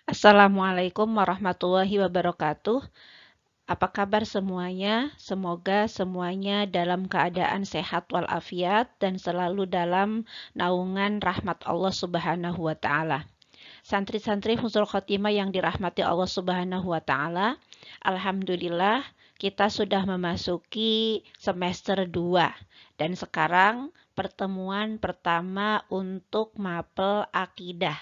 Assalamualaikum warahmatullahi wabarakatuh. Apa kabar semuanya? Semoga semuanya dalam keadaan sehat walafiat dan selalu dalam naungan rahmat Allah Subhanahu wa taala. Santri-santri Husnul Khotimah yang dirahmati Allah Subhanahu wa taala, alhamdulillah kita sudah memasuki semester 2 dan sekarang pertemuan pertama untuk mapel akidah.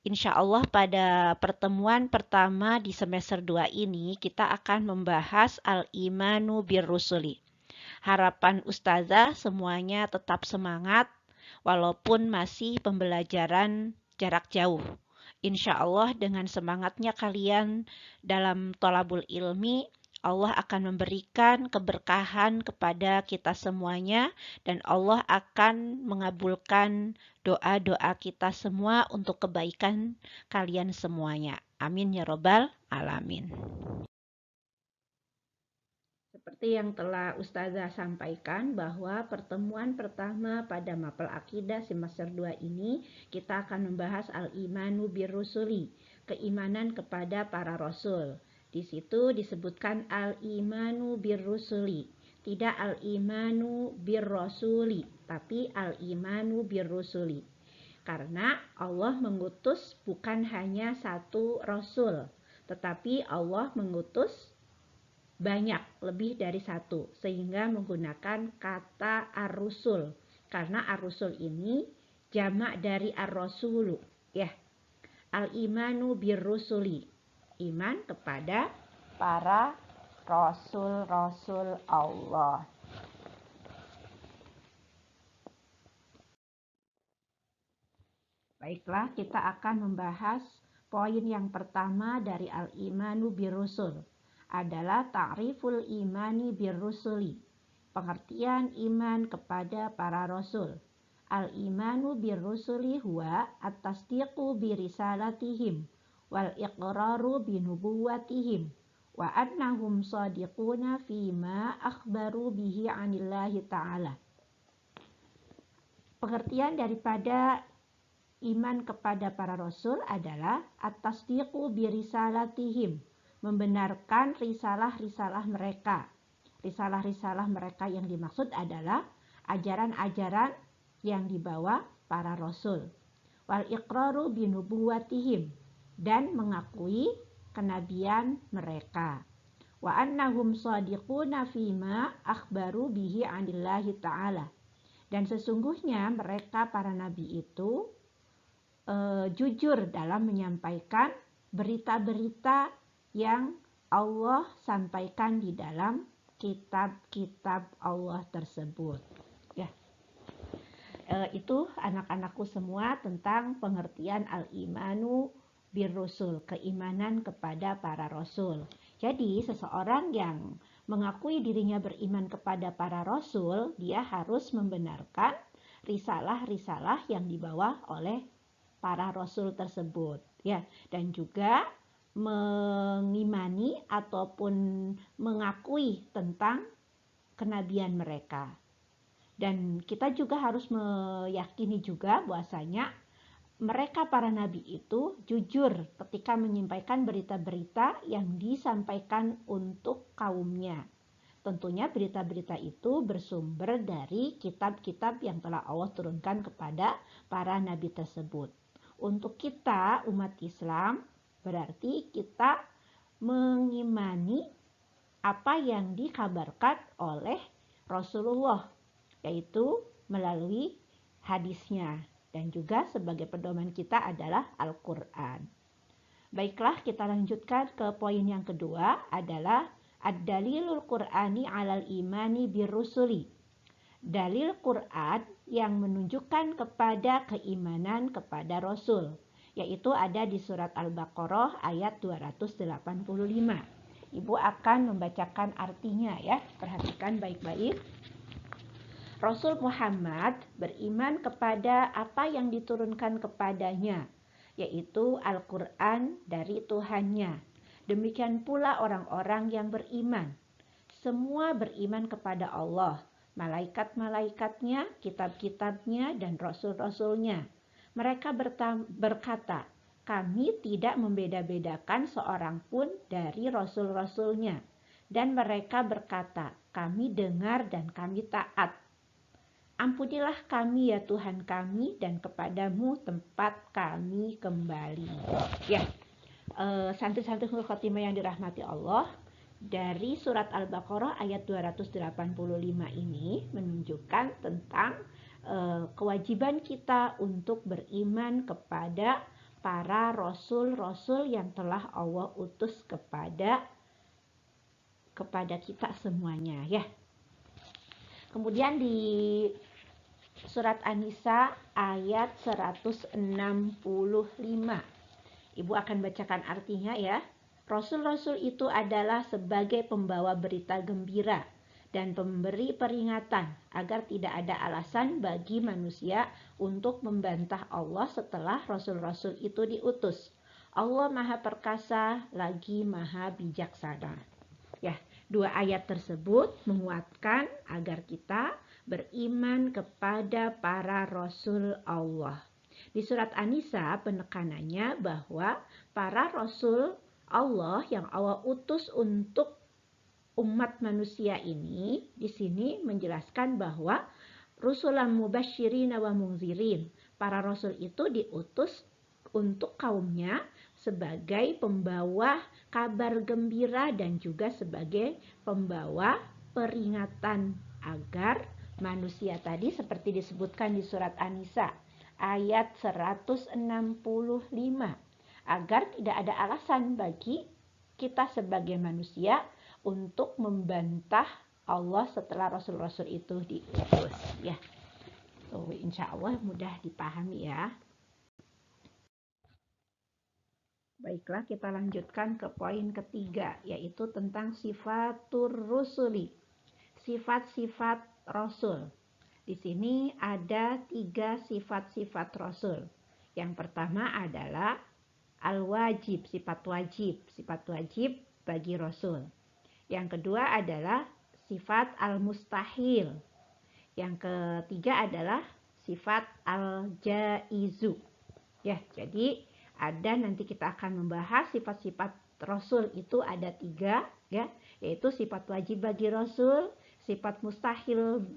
Insya Allah pada pertemuan pertama di semester 2 ini kita akan membahas Al-Imanu Bir-Rusuli. Harapan Ustazah semuanya tetap semangat walaupun masih pembelajaran jarak jauh. Insya Allah dengan semangatnya kalian dalam tolabul ilmi, Allah akan memberikan keberkahan kepada kita semuanya dan Allah akan mengabulkan doa-doa kita semua untuk kebaikan kalian semuanya. Amin ya robbal alamin. Seperti yang telah Ustazah sampaikan bahwa pertemuan pertama pada mapel akidah semester 2 ini kita akan membahas al-imanu bir-rusuli, keimanan kepada para rasul. Di situ disebutkan al-imanu bir-rusuli, tidak al-imanu bir-rasuli, tapi al-imanu bir-rusuli. Karena Allah mengutus bukan hanya satu rasul, tetapi Allah mengutus banyak, lebih dari satu, sehingga menggunakan kata ar-rusul. Karena ar-rusul ini jamak dari ar-rasulu, ya. Al-imanu bir-rusuli, iman kepada para rasul-rasul Allah. Baiklah, kita akan membahas poin yang pertama dari al-imanu bir-rusul adalah ta'riful imani bir-rusuli, pengertian iman kepada para rasul. Al-imanu bir-rusuli huwa at-tasdiqu bi risalatihim wal iqraru bi nubuwatihim wa annahum sadiquna fima akhbaru bihi 'anillahi ta'ala. Pengertian daripada iman kepada para rasul adalah at-tasdiqu bi risalatihim, membenarkan risalah-risalah mereka. Risalah-risalah mereka yang dimaksud adalah ajaran-ajaran yang dibawa para rasul. Wal iqraru bi nubuwatihim, dan mengakui kenabian mereka. Wa annahum shadiquna fima akhbaru bihi 'anillahi ta'ala. Dan sesungguhnya mereka para nabi itu jujur dalam menyampaikan berita-berita yang Allah sampaikan di dalam kitab-kitab Allah tersebut. Ya, itu anak-anakku semua tentang pengertian al-imanu bir-rusul, keimanan kepada para rasul. Jadi seseorang yang mengakui dirinya beriman kepada para rasul, dia harus membenarkan risalah-risalah yang dibawa oleh para rasul tersebut, ya, dan juga mengimani ataupun mengakui tentang kenabian mereka. Dan kita juga harus meyakini juga bahwasanya mereka para nabi itu jujur ketika menyampaikan berita-berita yang disampaikan untuk kaumnya. Tentunya berita-berita itu bersumber dari kitab-kitab yang telah Allah turunkan kepada para nabi tersebut. Untuk kita umat Islam, berarti kita mengimani apa yang dikabarkan oleh Rasulullah, yaitu melalui hadisnya, dan juga sebagai pedoman kita adalah Al-Quran. Baiklah, kita lanjutkan ke poin yang kedua adalah ad-dalilul Qur'ani alal imani bir-rusuli. Dalil Quran yang menunjukkan kepada keimanan kepada Rasul, yaitu ada di surat Al-Baqarah ayat 285. Ibu akan membacakan artinya ya, perhatikan baik-baik. Rasul Muhammad beriman kepada apa yang diturunkan kepadanya, yaitu Al-Quran dari Tuhannya. Demikian pula orang-orang yang beriman. Semua beriman kepada Allah, malaikat-malaikatnya, kitab-kitabnya, dan rasul-rasulnya. Mereka berkata, kami tidak membeda-bedakan seorang pun dari rasul-rasulnya. Dan mereka berkata, kami dengar dan kami taat. Ampunilah kami ya Tuhan kami, dan kepadamu tempat kami kembali. Ya, santri-santri khotimah yang dirahmati Allah, dari surat Al-Baqarah ayat 285 ini menunjukkan tentang kewajiban kita untuk beriman kepada para rasul-rasul yang telah Allah utus kepada kita semuanya, ya. Kemudian di surat An-Nisa ayat 165, Ibu akan bacakan artinya, ya. Rasul-rasul itu adalah sebagai pembawa berita gembira dan pemberi peringatan agar tidak ada alasan bagi manusia untuk membantah Allah setelah rasul-rasul itu diutus. Allah Maha Perkasa lagi Maha Bijaksana. Ya, dua ayat tersebut menguatkan agar kita beriman kepada para rasul Allah. Di surat An-Nisa penekanannya bahwa para rasul Allah yang Allah utus untuk umat manusia ini di sini menjelaskan bahwa rusulan mubasysyirin wa munzirin. Para rasul itu diutus untuk kaumnya sebagai pembawa kabar gembira dan juga sebagai pembawa peringatan agar manusia tadi seperti disebutkan di surat An-Nisa ayat 165, agar tidak ada alasan bagi kita sebagai manusia untuk membantah Allah setelah rasul-rasul itu diutus, ya. Insya Allah mudah dipahami, ya. Baiklah, kita lanjutkan ke poin ketiga, yaitu tentang sifatur rusuli, sifat-sifat rasul. Di sini ada 3 sifat-sifat rasul. Yang pertama adalah al-wajib, sifat wajib bagi rasul. Yang kedua adalah sifat al-mustahil. Yang ketiga adalah sifat al-jaizu. Ya, jadi nanti kita akan membahas sifat-sifat rasul itu ada 3, ya, yaitu sifat wajib bagi rasul, sifat mustahil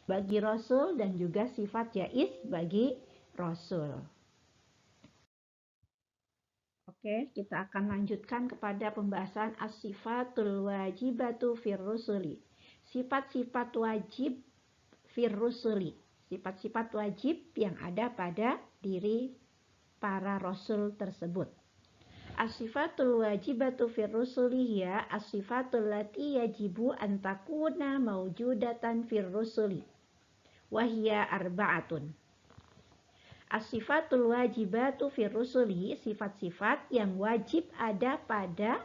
bagi rasul, dan juga sifat jaiz bagi rasul. Oke, kita akan lanjutkan kepada pembahasan as-sifatul wajibatu fir rusuli. Sifat-sifat wajib fir rusuli. Sifat-sifat wajib yang ada pada diri para rasul tersebut. As-sifatul wajibatu fir rusuli ya as-sifatul lati yajibu an takuna mawjudatan fir rusuli. Wahia arba'atun. As-sifatul wajibatu fir rusuli, sifat-sifat yang wajib ada pada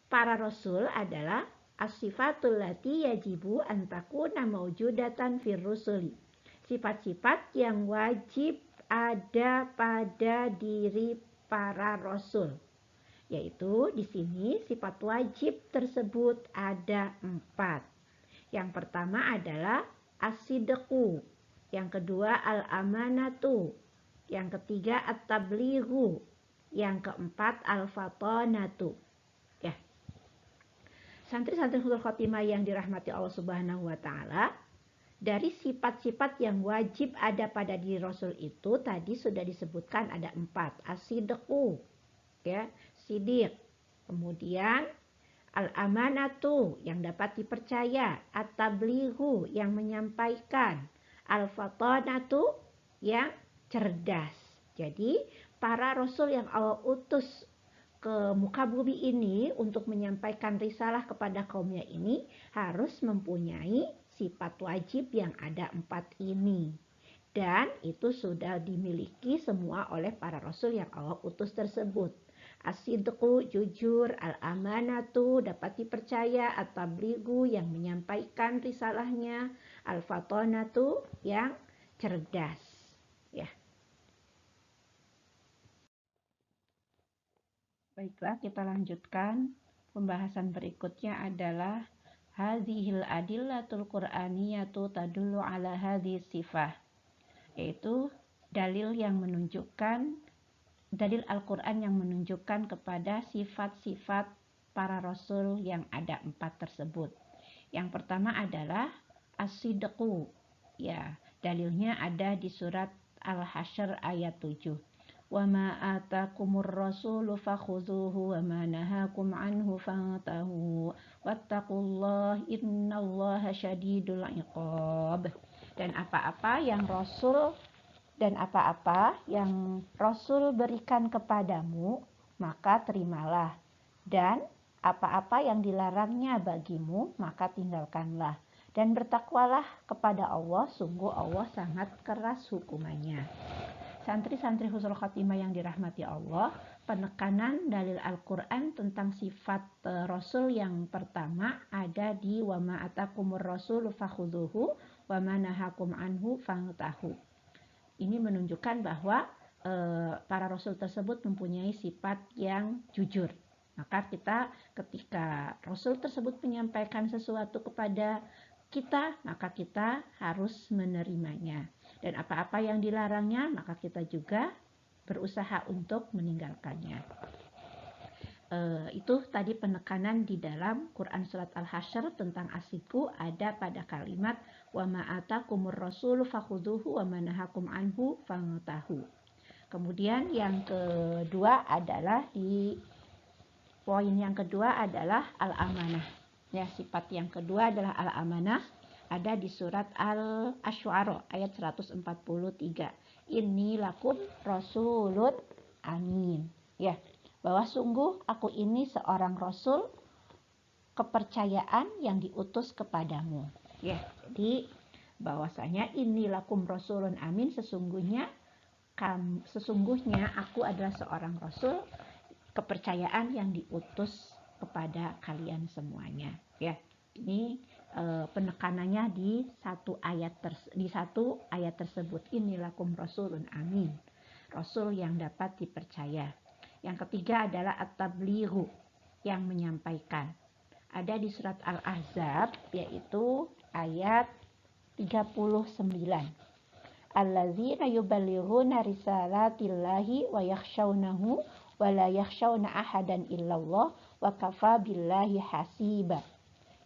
para rasul adalah as-sifatul lati yajibu an takuna mawjudatan fir rusuli. Sifat-sifat yang wajib ada pada diri para rasul. Yaitu di sini sifat wajib tersebut ada 4. Yang pertama adalah as-sidqu. Yang kedua al-amanatu, yang ketiga at-tablighu, yang keempat al-fatanatu. Ya. Santri-santri Husnul Khotimah yang dirahmati Allah Subhanahu wa taala, dari sifat-sifat yang wajib ada pada diri Rasul itu tadi sudah disebutkan ada 4. As-sidqu, ya, sidiq. Kemudian al-amanatu, yang dapat dipercaya, at-tablighu, yang menyampaikan, al-fatanatu, yang cerdas. Jadi para rasul yang Allah utus ke muka bumi ini untuk menyampaikan risalah kepada kaumnya ini harus mempunyai sifat wajib yang ada 4 ini. Dan itu sudah dimiliki semua oleh para rasul yang Allah utus tersebut. As-sidqu, jujur, al-amanatu, dapat dipercaya, at-tablighu, yang menyampaikan risalahnya, al-fatanatu, yang cerdas. Ya. Baiklah, kita lanjutkan. Pembahasan berikutnya adalah hadhil adillatul qur'aniyatu tadullu ala hadhis sifah, yaitu dalil yang menunjukkan dalil Al-Quran yang menunjukkan kepada sifat-sifat para rasul yang ada 4 tersebut. Yang pertama adalah as-sidqu. Ya, dalilnya ada di surat Al-Hasyr ayat 7. Wa ma atakumur rasulu fakhudhuhu wa ma nahakum anhu fantahu wattaqullaha innallaha syadidul iqab. Dan apa-apa yang Rasul berikan kepadamu, maka terimalah. Dan apa-apa yang dilarangnya bagimu, maka tinggalkanlah. Dan bertakwalah kepada Allah, sungguh Allah sangat keras hukumannya. Santri-santri Husnul Khatimah yang dirahmati Allah, penekanan dalil Al-Quran tentang sifat Rasul yang pertama ada di wa ma atakumur rasulu fakhudhuhu wa ma nahakum anhu fantahu. Ini menunjukkan bahwa para rasul tersebut mempunyai sifat yang jujur. Maka kita ketika rasul tersebut menyampaikan sesuatu kepada kita, maka kita harus menerimanya. Dan apa-apa yang dilarangnya, maka kita juga berusaha untuk meninggalkannya. Itu tadi penekanan di dalam Quran surat Al-Hasyr tentang as-sidqu ada pada kalimat wa ma atakumur rasulu fakhudhuhu wa ma nahakum anhu fantahu. Kemudian yang kedua adalah di poin yang kedua adalah al-amanah. Ya, sifat yang kedua adalah al-amanah ada di surat Al-Asy'ara ayat 143. Inni lakum rasulun amin. Ya, bahwa sungguh aku ini seorang rasul kepercayaan yang diutus kepadamu. Ya, jadi bahwasanya inni lakum rasulun amin, sesungguhnya aku adalah seorang rasul kepercayaan yang diutus kepada kalian semuanya. Ya, ini penekanannya di satu ayat tersebut. Inni lakum rasulun amin, rasul yang dapat dipercaya. Yang ketiga adalah at-tablighu, yang menyampaikan. Ada di surat Al-Ahzab, yaitu ayat 39. Allazina yuballighuna risalatillahi wa yakhshawnahu wa la yakhshawna ahadan illallah wa kafa billahi hasiba.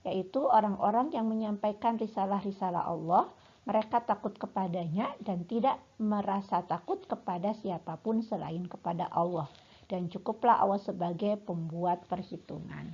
Yaitu orang-orang yang menyampaikan risalah-risalah Allah, mereka takut kepadanya dan tidak merasa takut kepada siapapun selain kepada Allah. Dan cukuplah Allah sebagai pembuat perhitungan.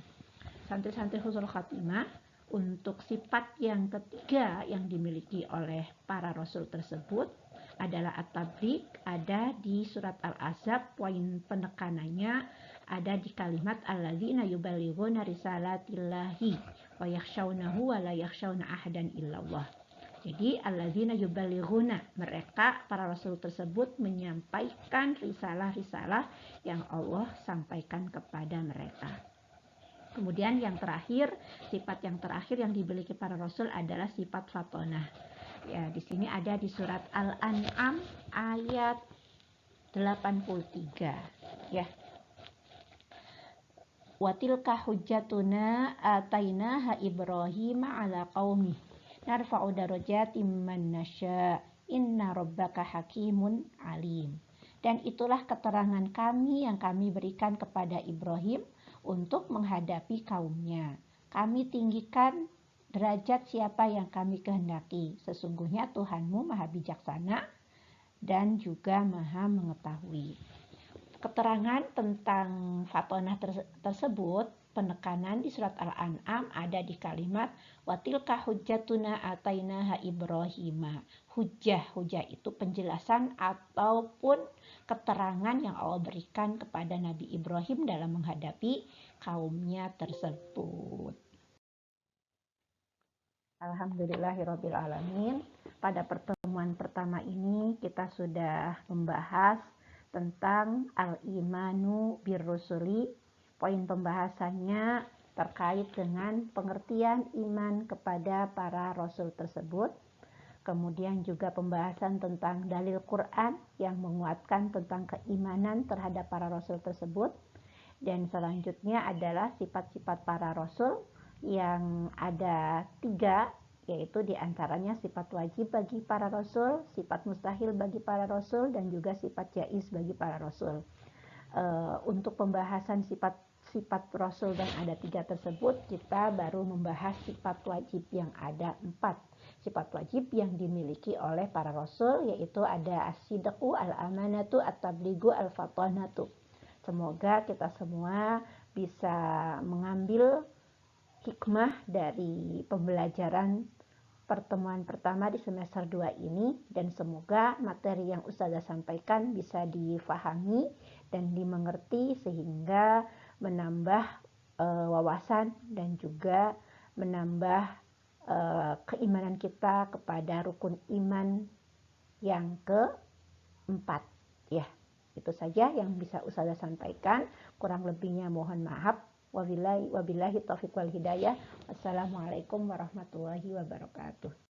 Santri-santri Husnul Khatimah, untuk sifat yang ketiga yang dimiliki oleh para rasul tersebut adalah at-tabligh, ada di surat Al-Ahzab. Poin penekanannya ada di kalimat alladzina yuballighuna risalatillahi wa yakhshawnahu wa la yakhshawna ahadan illallah. Jadi alladzina yuballighuna, mereka para rasul tersebut menyampaikan risalah-risalah yang Allah sampaikan kepada mereka. Kemudian yang terakhir, sifat yang terakhir yang dimiliki para rasul adalah sifat fatonah. Ya, di sini ada di surat Al-An'am ayat 83. Ya. Wa tilka hujjatuna atainaha Ibrahim ala qaumih narfa'u darajatim man nasya inna rabbaka hakimun alim. Dan itulah keterangan kami yang kami berikan kepada Ibrahim untuk menghadapi kaumnya. Kami tinggikan derajat siapa yang kami kehendaki. Sesungguhnya Tuhanmu maha bijaksana dan juga maha mengetahui. Keterangan tentang fatonah tersebut, penekanan di surat Al-An'am ada di kalimat watilka hujjatuna atainaha Ibrahima. Hujjah itu penjelasan ataupun keterangan yang Allah berikan kepada Nabi Ibrahim dalam menghadapi kaumnya tersebut. Alhamdulillahirabbil alamin. Pada pertemuan pertama ini kita sudah membahas tentang al-imanu birrusuli. Poin pembahasannya terkait dengan pengertian iman kepada para rasul tersebut. Kemudian juga pembahasan tentang dalil Quran yang menguatkan tentang keimanan terhadap para rasul tersebut. Dan selanjutnya adalah sifat-sifat para rasul yang ada 3 yaitu diantaranya sifat wajib bagi para rasul, sifat mustahil bagi para rasul, dan juga sifat jaiz bagi para rasul. Untuk pembahasan sifat rasul dan ada 3 tersebut, kita baru membahas sifat wajib yang ada 4. Sifat wajib yang dimiliki oleh para rasul yaitu ada as-sidqu, al-amanatu, at-tabligu, al-fatanatu. Semoga kita semua bisa mengambil hikmah dari pembelajaran pertemuan pertama di semester 2 ini, dan semoga materi yang Ustazah sampaikan bisa difahami dan dimengerti sehingga menambah wawasan dan juga menambah keimanan kita kepada rukun iman yang keempat. Ya, itu saja yang bisa Ustazah sampaikan. Kurang lebihnya mohon maaf. Wabillahi taufiq wal hidayah. Wassalamualaikum warahmatullahi wabarakatuh.